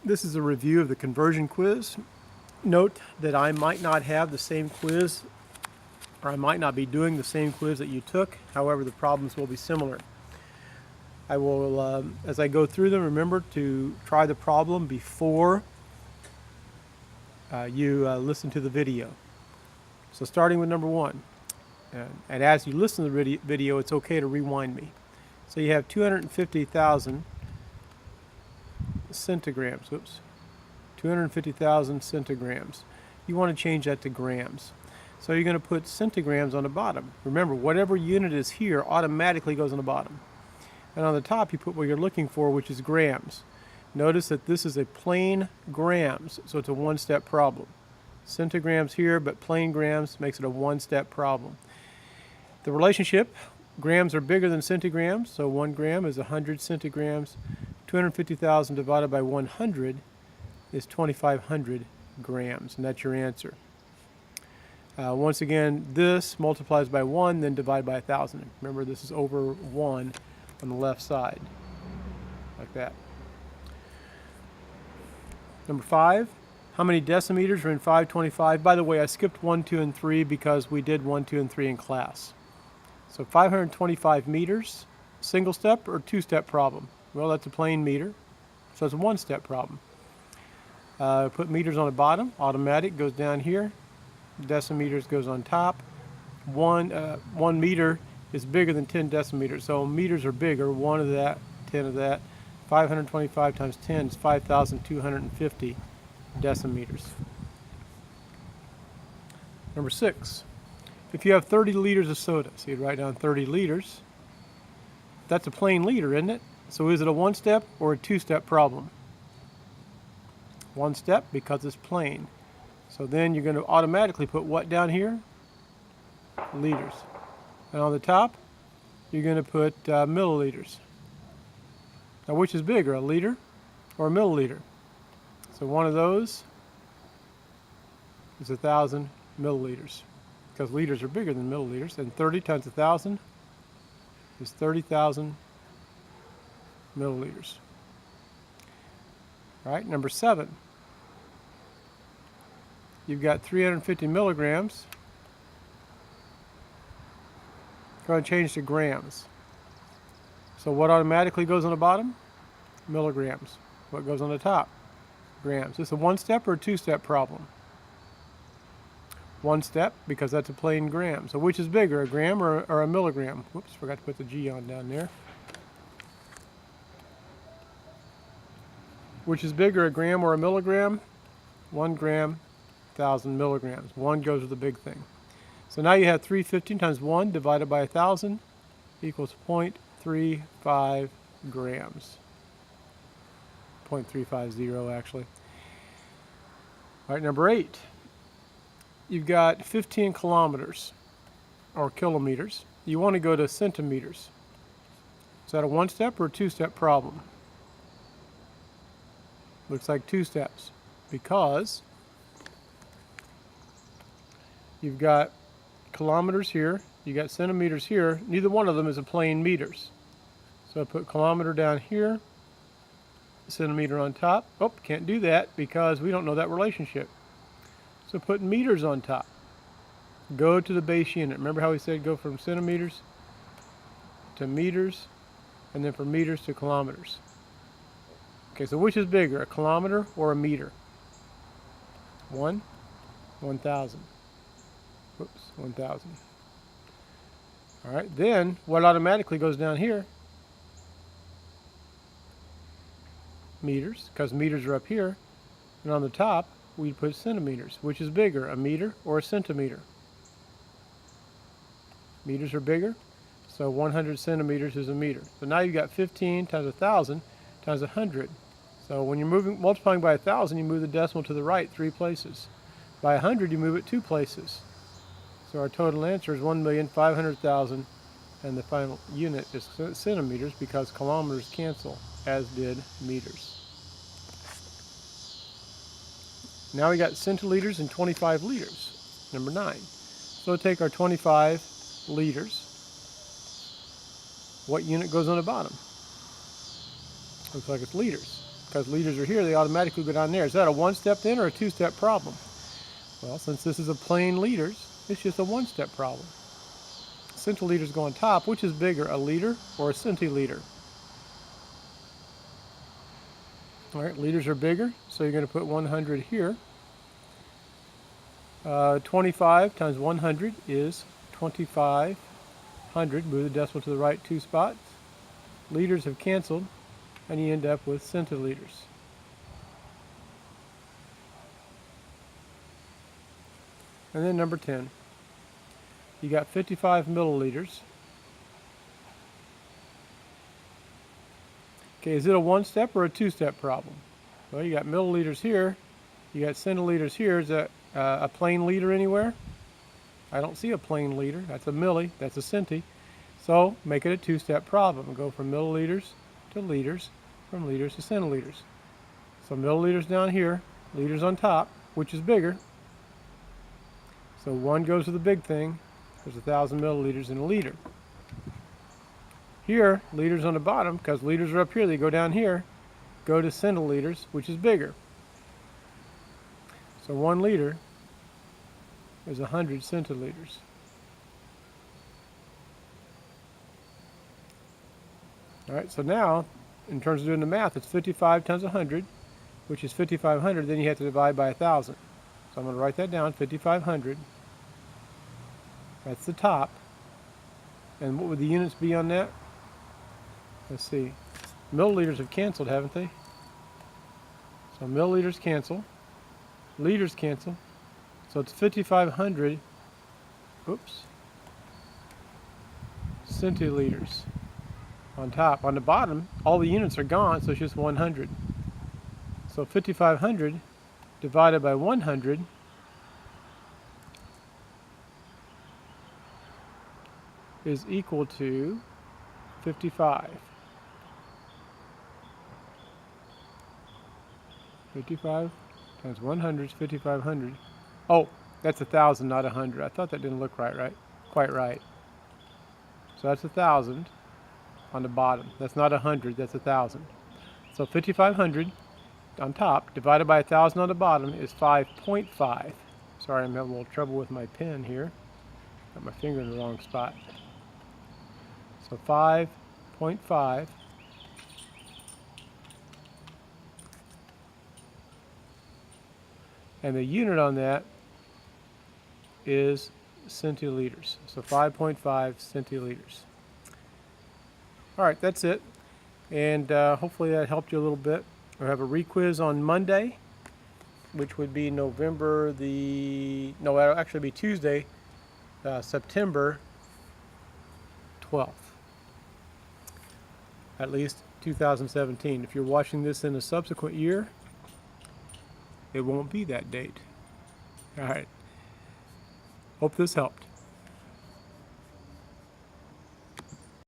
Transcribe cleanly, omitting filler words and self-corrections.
This is a review of the conversion quiz. Note that I might not have the same quiz, or I might not be doing the same quiz that you took. However, the problems will be similar. I will, as I go through them, remember to try the problem before you listen to the video. So starting with number one, and as you listen to the video, it's okay to rewind me. So you have 250,000 centigrams. Oops. 250,000 centigrams. You want to change that to grams. So you're going to put centigrams on the bottom. Remember, whatever unit is here automatically goes on the bottom. And on the top you put what you're looking for, which is grams. Notice that this is a plain grams, so it's a one-step problem. Centigrams here, but plain grams makes it a one-step problem. The relationship, grams are bigger than centigrams, so 1 gram is 100 centigrams. 250,000 divided by 100 is 2,500 grams, and that's your answer. Once again, this multiplies by 1, then divide by 1,000. Remember, this is over 1 on the left side, like that. Number 5, how many decimeters are in 525? By the way, I skipped 1, 2, and 3 because we did 1, 2, and 3 in class. So 525 meters, single step or two-step problem? Well, that's a plain meter, so it's a one-step problem. Put meters on the bottom, automatic goes down here, decimeters goes on top. 1 meter is bigger than 10 decimeters, so meters are bigger, 1 of that, 10 of that. 525 times 10 is 5,250 decimeters. Number 6, if you have 30 liters of soda, so you'd write down 30 liters, that's a plain liter, isn't it? So is it a one-step or a two-step problem? One step because it's plain. So then you're going to automatically put what down here? Liters. And on the top, you're going to put milliliters. Now which is bigger, a liter or a milliliter? So one of those is 1,000 milliliters, because liters are bigger than milliliters, and 30 times 1,000 is 30,000 milliliters. All right, number 7. You've got 350 milligrams. Go ahead and change to grams. So what automatically goes on the bottom? Milligrams. What goes on the top? Grams. Is this a one-step or a two-step problem? One step, because that's a plain gram. So which is bigger, a gram or a milligram? Whoops, forgot to put the G on down there. Which is bigger, a gram or a milligram? 1 gram, 1,000 milligrams. 1 goes with the big thing. So now you have 315 times 1 divided by 1,000 equals 0.35 grams. 0.350 actually. All right, number 8. You've got 15 kilometers or kilometers. You want to go to centimeters. Is that a one-step or a two-step problem? Looks like 2 steps, because you've got kilometers here, you got centimeters here. Neither one of them is a plain meters. So I put kilometer down here, centimeter on top. Oh, can't do that because we don't know that relationship. So put meters on top. Go to the base unit. Remember how we said go from centimeters to meters, and then from meters to kilometers. Okay, so which is bigger, a kilometer or a meter? 1,000. Whoops, 1,000. All right, then what automatically goes down here? Meters, because meters are up here. And on the top, we put centimeters. Which is bigger, a meter or a centimeter? Meters are bigger, so 100 centimeters is a meter. So now you've got 15 times 1,000 times 100. So when you're multiplying by 1,000, you move the decimal to the right 3 places. By 100, you move it 2 places. So our total answer is 1,500,000, and the final unit is centimeters because kilometers cancel, as did meters. Now we got centiliters and 25 liters, number 9. So take our 25 liters. What unit goes on the bottom? Looks like it's liters. because liters are here, they automatically go down there. Is that a one-step then or a two-step problem? Well, since this is a plain liters, it's just a one-step problem. Centiliters go on top. Which is bigger, a liter or a centiliter? All right, liters are bigger, so you're going to put 100 here. 25 times 100 is 2,500. Move the decimal to the right 2 spots. Liters have canceled, and you end up with centiliters. And then number 10. You got 55 milliliters. Okay, is it a one-step or a two-step problem? Well, you got milliliters here. You got centiliters here. Is that a plain liter anywhere? I don't see a plain liter. That's a milli. That's a centi. So make it a two-step problem. Go from milliliters to liters, from liters to centiliters. So milliliters down here, liters on top, which is bigger. So one goes to the big thing. There's 1,000 milliliters in a liter. Here, liters on the bottom, because liters are up here, they go down here, go to centiliters, which is bigger. So 1 liter is 100 centiliters. All right, so now, in terms of doing the math, it's 55 times 100, which is 5,500. Then you have to divide by 1,000. So I'm going to write that down, 5,500. That's the top. And what would the units be on that? Let's see. Milliliters have canceled, haven't they? So milliliters cancel. Liters cancel. So it's 5,500. Oops. Centiliters on top. On the bottom, all the units are gone, so it's just 100. So 5,500 divided by 100 is equal to 55. 55 times 100 is 5,500. Oh, that's 1,000, not 100. I thought that didn't look right? Quite right. So that's 1,000 on the bottom. That's not 100, that's 1,000. So 5,500 on top divided by 1,000 on the bottom is 5.5. Sorry, I'm having a little trouble with my pen here. Got my finger in the wrong spot. So 5.5 and the unit on that is centiliters. So 5.5 centiliters. All right, that's it. And hopefully that helped you a little bit. We'll have a requiz on Monday, which would be November the, no, it'll actually be Tuesday, September 12th. At least 2017. If you're watching this in a subsequent year, it won't be that date. All right. Hope this helped.